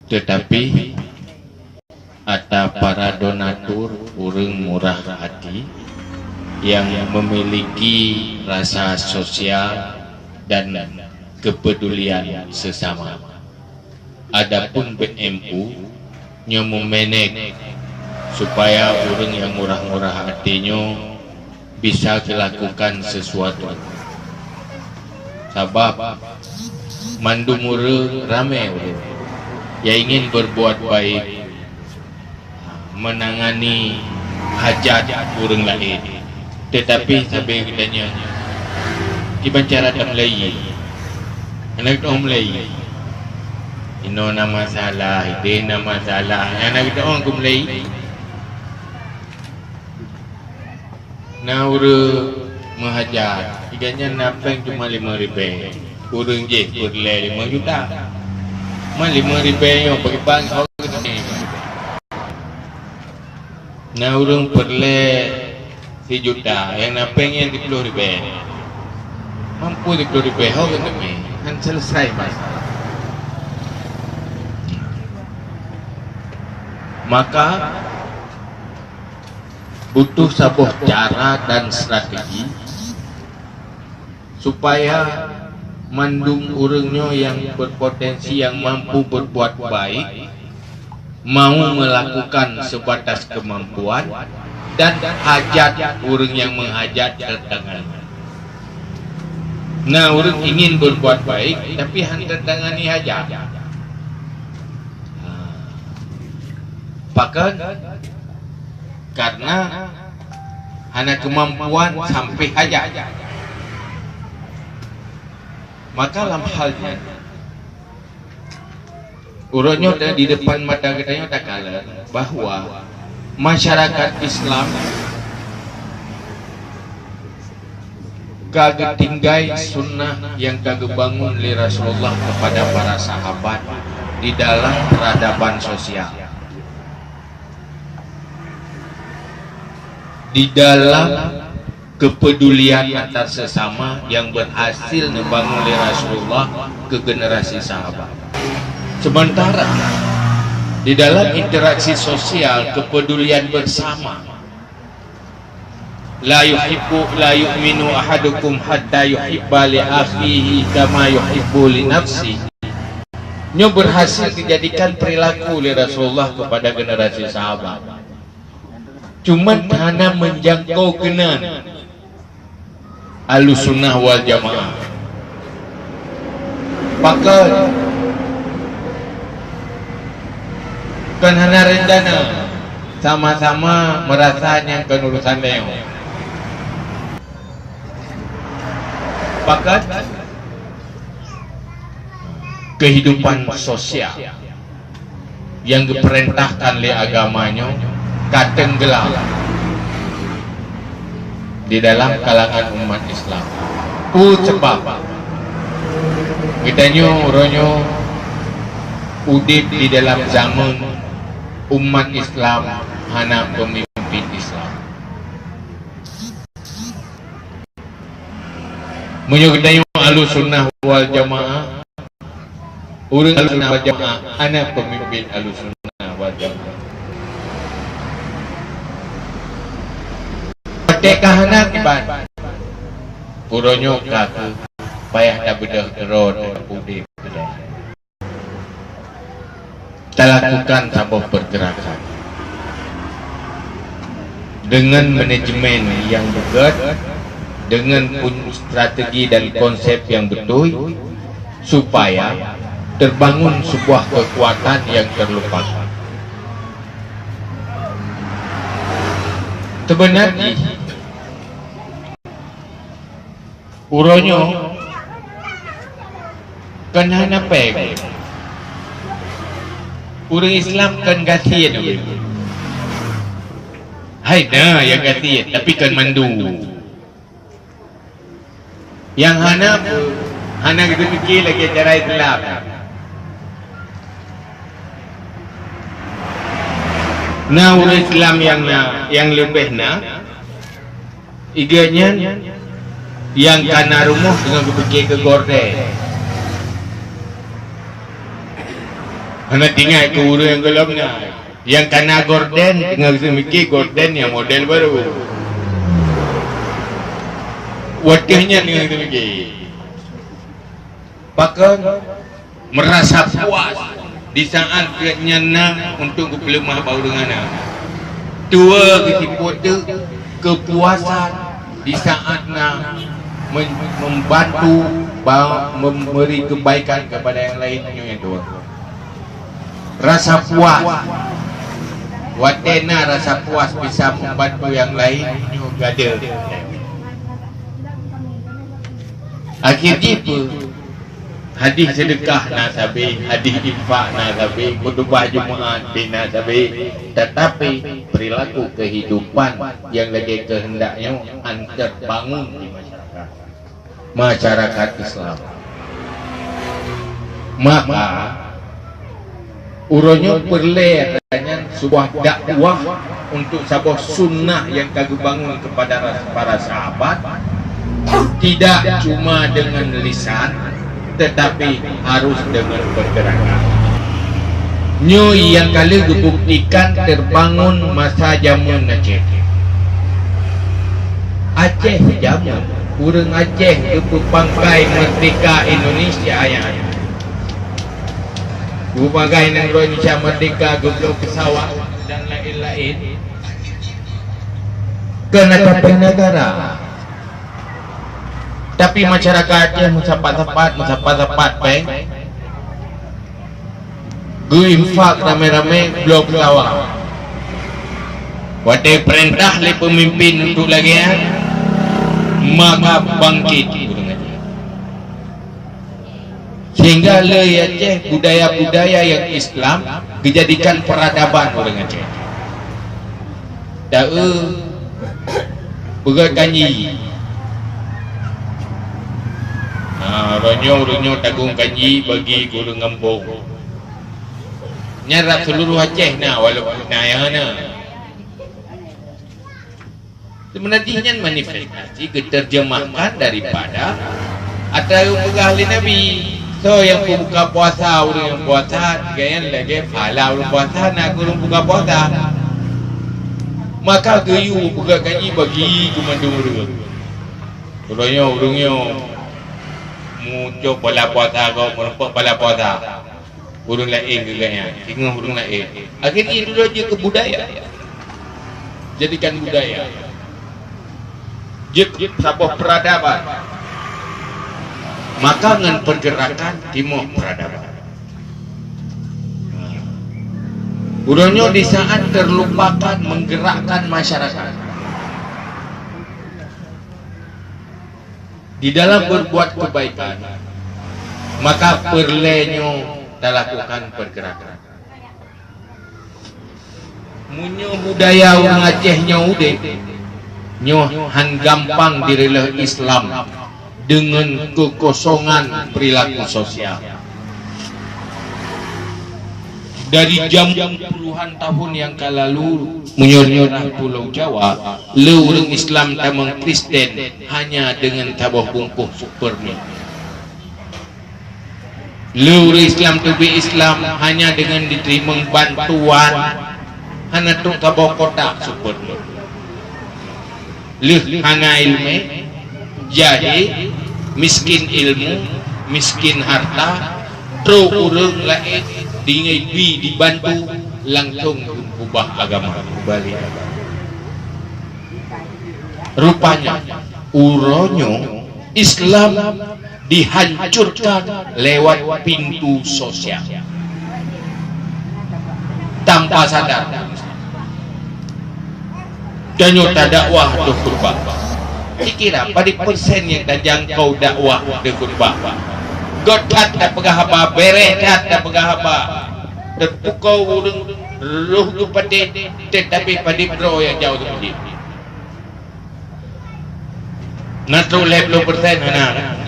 Tetapi ada para donatur orang murah hati yang memiliki rasa sosial dan kepedulian sesama. Adapun BMU nya memenek supaya orang yang murah-murah hatinya bisa dilakukan sesuatu. Sebab mandumura ramai orang yang ingin berbuat baik, menangani hajat orang lain. Tetapi sampai katanya dibancara dalam Melayu, anak orang Melayu ini nama masalah, ini nama masalah. Anak kita orang ke Melayu naura menghajat iganya napeng cuma 5,000 kurang je kurlai 5 juta mah 5,000 yang bagi bang kau kata ni naura perlai 1 juta yang napeng yang 10,000 mampu 10,000 kau kata ni kan selesai masalah. Maka butuh sebuah cara dan strategi supaya mandung orangnya yang berpotensi, yang mampu berbuat baik, mau melakukan sebatas kemampuan dan hajat orang yang menghajat tertangani. Nah, orang ingin berbuat baik tapi hendak tangani hajat. Bahkan karena hanya kemampuan sampai hajat, maka dalam halnya urutnya di depan mata katanya tak kalah bahwa masyarakat Islam kagak tinggai sunnah yang kagak bangun oleh Rasulullah kepada para sahabat di dalam peradaban sosial, di dalam kepedulian antar sesama yang berhasil membangun oleh Rasulullah ke generasi sahabat. Sementara di dalam interaksi sosial, kepedulian bersama, la yu'minu ahadukum hatta yuhibba li akhihi kama yuhibbu li nafsihi, nya berhasil dijadikan perilaku oleh Rasulullah kepada generasi sahabat. Cuma hanya menjangkau kenan Ahlussunnah wal Jamaah. Pakai kan hanya rencana sama-sama merasa yang kenurusan leong. Pakai kehidupan sosial yang diperintahkan oleh agamanya kadang gelap di dalam kalangan umat Islam. Sebab kitanya orangnya udip di dalam zaman umat Islam hanya pemimpin Islam. Menyukitanya Ahlussunnah wal Jamaah, orang Ahlussunnah wal Jamaah hanya pemimpin Ahlussunnah wal Jamaah. Kehana kiban puronyo kaku payah dah bedah gerod udip bedah kita lakukan sebuah pergerakan dengan manajemen yang berat, dengan strategi dan konsep yang betul supaya terbangun sebuah kekuatan yang terlupakan. Sebenarnya uronyo kan hanya peg orang Islam kan gatian hai dah yang gatian tapi kan mandu yang hana kita fikir lagi cara Islam. Nah orang Islam yang lebih iganya yang kana rumah dengan berfikir ke gorden Hana tinggal ke urut yang gelap ni. Yang kena gorden, tinggal semikir gorden yang model baru. Wadahnya tinggal semikir. Bahkan merasa puas di saat nyana untuk kepelemah bau dengan anak. Dua kesibutan kepuasan di saat nak membantu memberi kebaikan kepada yang lainnya yang dua. Rasa puas. Watena rasa puas bisa membantu yang lain juga ada. Akhirnya hadis sedekah nak sabi, hadis infak nak sabi, khutbah Jumaat nak sabi, tetapi perilaku kehidupan yang lagi kehendaknya antar bangun di masyarakat Islam. Maka urunnya perlu adanya sebuah dakwah untuk sebuah sunnah yang kagum bangun kepada para sahabat, tidak cuma dengan lisan tetapi harus dengan pergerakan. Nyu yang kali dibuktikan terbangun masa jamun Aceh. Aceh jamun, urang Aceh itu pangkai merdeka Indonesia ayah. Berbagai negara Indonesia merdeka, gubernur pesawat dan lain-lain. Kena negara. Tapi masyarakatnya mencapat-capat peng. Gue infak rame-rame blok pesawat. Waktu perintah oleh pemimpin untuk lagi maka bangkit. Sehingga le Aceh budaya-budaya yang Islam dijadikan peradaban orang Aceh. Dah berkanyi. Ronyo tagung kanyi bagi guru ngembung. Nyarap seluruh Aceh na walaupun nayana. Sebenarnya manifestasi keterjemahkan daripada atau ahli Nabi. So yang buka puasa orang yang puasa gayan lagi pahala orang puasa nak orang buka puasa. Maka gayu buka kanyi bagi komando orang. Orangnya muncul pala puasa kau merempak pala puasa. Urung lain ke gaya, tengah urung lain. Akhirnya itu aja ke budaya. Jadikan budaya. Jadi sebuah peradaban. Maka dengan pergerakan timur peradaban. Urangnya di saat terlupakan menggerakkan masyarakat. Di dalam berbuat kebaikan, maka perlunya lakukan pergerakan. Munyo budaya orang Aceh nyaude, nyohan gampang direlah Islam dengan kekosongan perilaku sosial. Dari jam puluhan tahun yang lalu menyorong Pulau Jawa, orang Islam tamang Kristen hanya dengan tabah bungkuh supermi. Orang Islam tubi Islam hanya dengan diterima bantuan hanya tung tabah kotak supermi. Hana ilmu, jahil, miskin ilmu, miskin harta, tro urang lain dingai dibantu langsung ubah agama kembali. Rupanya uronyo Islam dihancurkan lewat pintu sosial tanpa sadar. Dan nyata dakwah tu kurban. Dikira pada persen yang dah jangkau dakwah tu kurban. Godat tak pegah apa, beredat tak pegah apa. Terpukau urung ruh tu pada tetapi pada bro yang jauh tu pada. Natro 50% mana?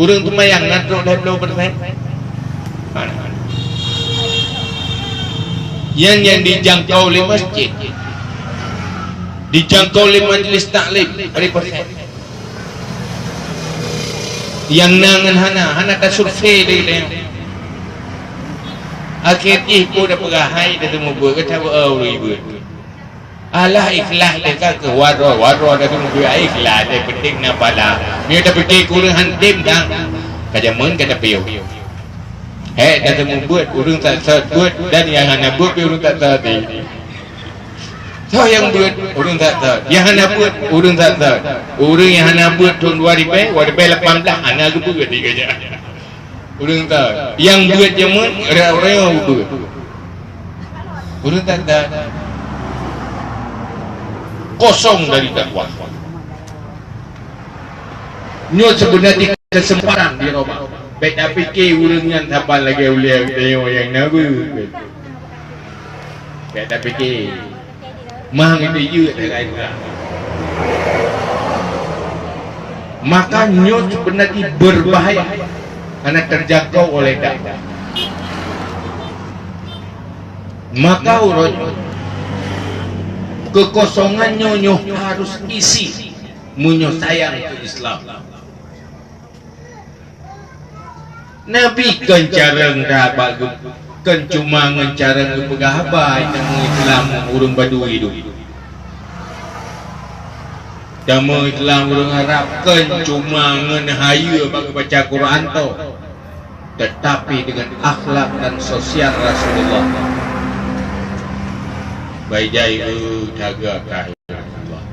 Urung tu mayang natro 50%. Mana? Yang dijangkau oleh masjid, dijangkau oleh majlis taklim pada persen. Yang nangan hana tak survei dia. akhir pun dah perahai dah temu buat kata ibu alah ikhlas dekat ke waro dah temu buat ikhlas dia penting nak bala dia dah pergi kurang hantim dah kajaman kata piu dah temu buat urang tak buat dan yang hana buat urang tak tahu so yang buat urang tak tahu yang hana buat urang tak tahu urang yang hana buat tahun 2018 hana ke buat dia kerja urang tahu yang buat jaman orang yang buat urang tak tahu kosong dari dakwah nyo sebenarnya kesempatan di Roma baik tak fikir urang yang tapal lagi uliah tengok yang nabu baik tak fikir mah itu je maka nyo sebenarnya berbahaya karena terjangkau oleh dakwah maka urut kekosongan nyo harus isi munyo sayang ke Islam Nabi kencareng dah bagus kan cuma ngencareng ke pegahabai yang Islam urang Badui itu Dama Islam urang Arab kan cuma ngenhaya bagi baca Quran tu tetapi dengan akhlak dan sosial Rasulullah baijai jaga kahirullah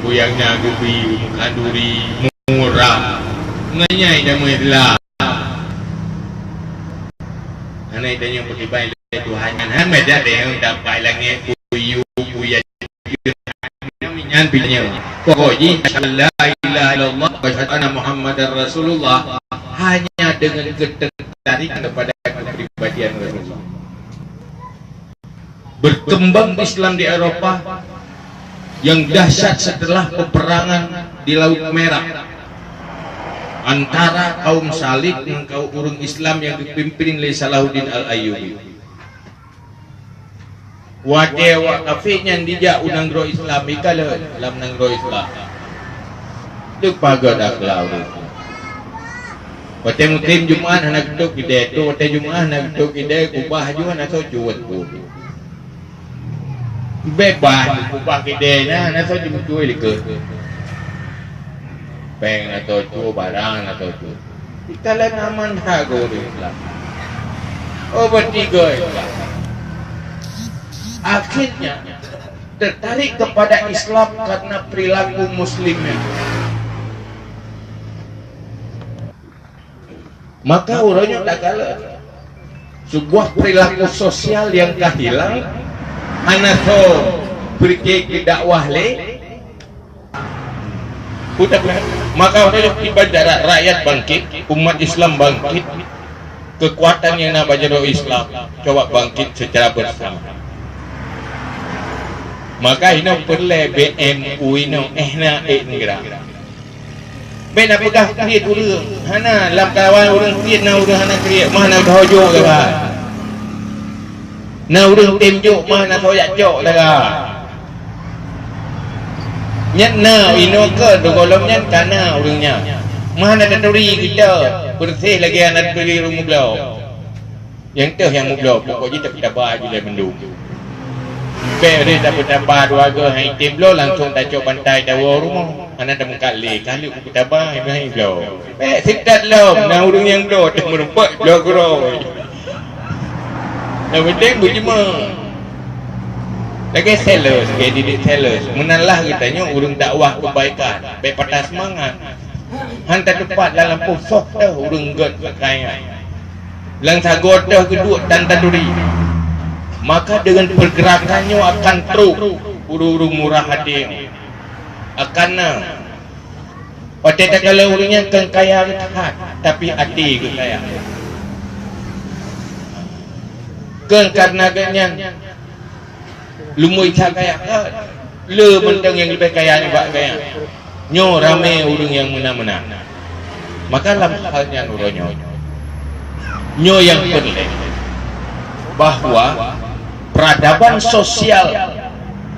buyangnya gubi kanduri murah nganyai dama Islam anai tanya pergi baik Tuhan kan meja dia dapat langit buyu nyan pilnya pokoknya la ilaha illallah wa syahadu anna muhammadar rasulullah hanya dengan ketertarikan kepada kepribadian Rasulullah berkembang Islam di Eropa yang dahsyat setelah peperangan di Laut Merah antara kaum Salib dan kaum urang Islam yang dipimpin oleh Salahuddin Al-Ayyubi. Wajah wak kafirnya dijak unang roh Islam ikala dalam nang roh Islam. Duk pagar dah kelau. Wate mutim Jumaat anak duk ide tu wate Jumaat anak duk ide kubah juga nak jual tu. Bebas kubah ide na nak jual tu ke. Peng atau tu barang atau tu. Ikala naman hago Islam. Oh bertiga Islam. Akhirnya tertarik kepada Islam karena perilaku muslimnya. Maka orangnya tak kalah. Sebuah perilaku sosial yang dah hilang. Anaso pergi ke dakwah le. Maka orangnya ibadah rakyat bangkit, umat Islam bangkit. Kekuatan yang nak baca Islam coba bangkit secara bersama. Maka ino perle BMU ino ehna engra. Ben apa dah kriat urang. Hana lam kawan urang kriat na urang hana kriat mana dojo ke ba. Na urang temjuk mana soyak jok dah ga. Nyat na ino ke dogolomnya kana urangnya. Mana daduri kita bersih lagi anak dari rumah beliau. Yang tu yang mublau pokoknya tak kita bah je mendung. Beri dapat warga hai tim lo langsung tajuk pantai dawa rumah. Anak dah mengkali kali kita bah hai blo. Sikat lo na urang yang blo tak merempat blo gro. Dah penting bujima. Lagi sellers, didik sellers. Menalah katanya urang dakwah kebaikan, baik patah semangat. Hantar tepat dalam pusok dah urang god kaya. Lang sagot dah kedua dan taduri. Maka dengan pergerakannya akan teruk urung-urung murah hati akan pada tak kalau urungnya kan kaya hat tapi hati ke kaya kan karena ganyan lumui tak kaya le bentang yang lebih kaya ni buat kaya nyo rame urung yang menang-menang maka dalam halnya nuronyo nyo yang penting bahwa peradaban sosial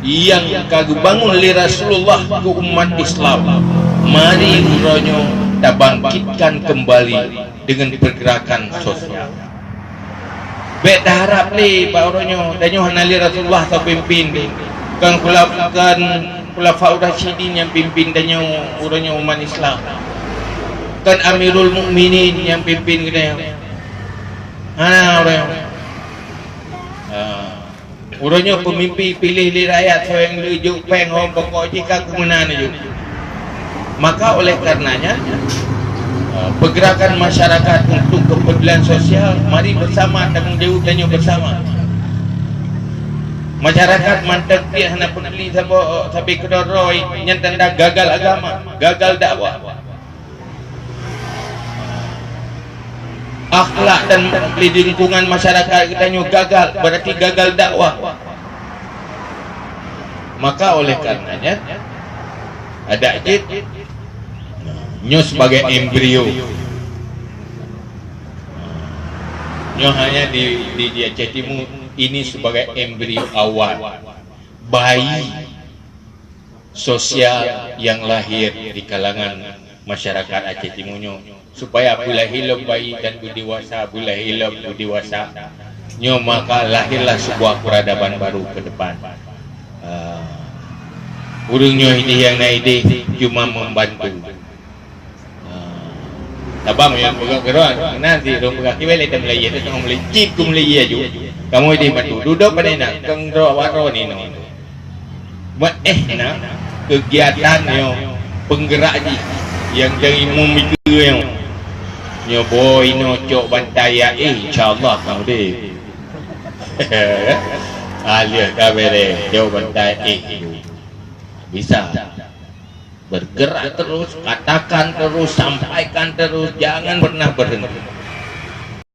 yang kagubangun oleh Rasulullah ke umat Islam mari uronyo kita bangkitkan kembali dengan pergerakan sosial Bet dah harap li pak orangnya dan nyo hanali Rasulullah tak pimpin kan khulafaur rasyidin yang pimpin dan nyo orangnya umat Islam kan Amirul Mukminin yang pimpin kita orangnya orangnya pemimpin pilih li rakyat so yang lujuk peng hom pokok jika kemenangan juga maka oleh karenanya pergerakan masyarakat untuk kepedulian sosial mari bersama tanggung jawab dan bersama masyarakat mantap dia hendak peduli sampai kedoroi nyentanda gagal agama gagal dakwah akhlak dan di lingkungan masyarakat kita gagal berarti gagal dakwah maka oleh karenanya ada ajit nyo sebagai embrio nyo hanya di Aceh Timur ini sebagai embrio awal bayi sosial yang lahir di kalangan masyarakat Aceh Timur nyo supaya apabila hilang bayi dan berdiwasa apabila hilang berdiwasa nyo maka lahirlah sebuah peradaban baru ke depan urungnya ini yang naik cuma membantu tabang yang pegang keruan nanti dong pegang kibel itu Melayu itu tengah Melayu cip ku Melayu aja kamu ini bantu duduk pada nak keng waro ni no buat nak kegiatan yo penggerak ji yang dari memikir yang yo boy no cok bantai ya insyaallah kamu deh alia kabere jauh bantai bisa bergerak terus, katakan terus, sampaikan terus, jangan pernah berhenti.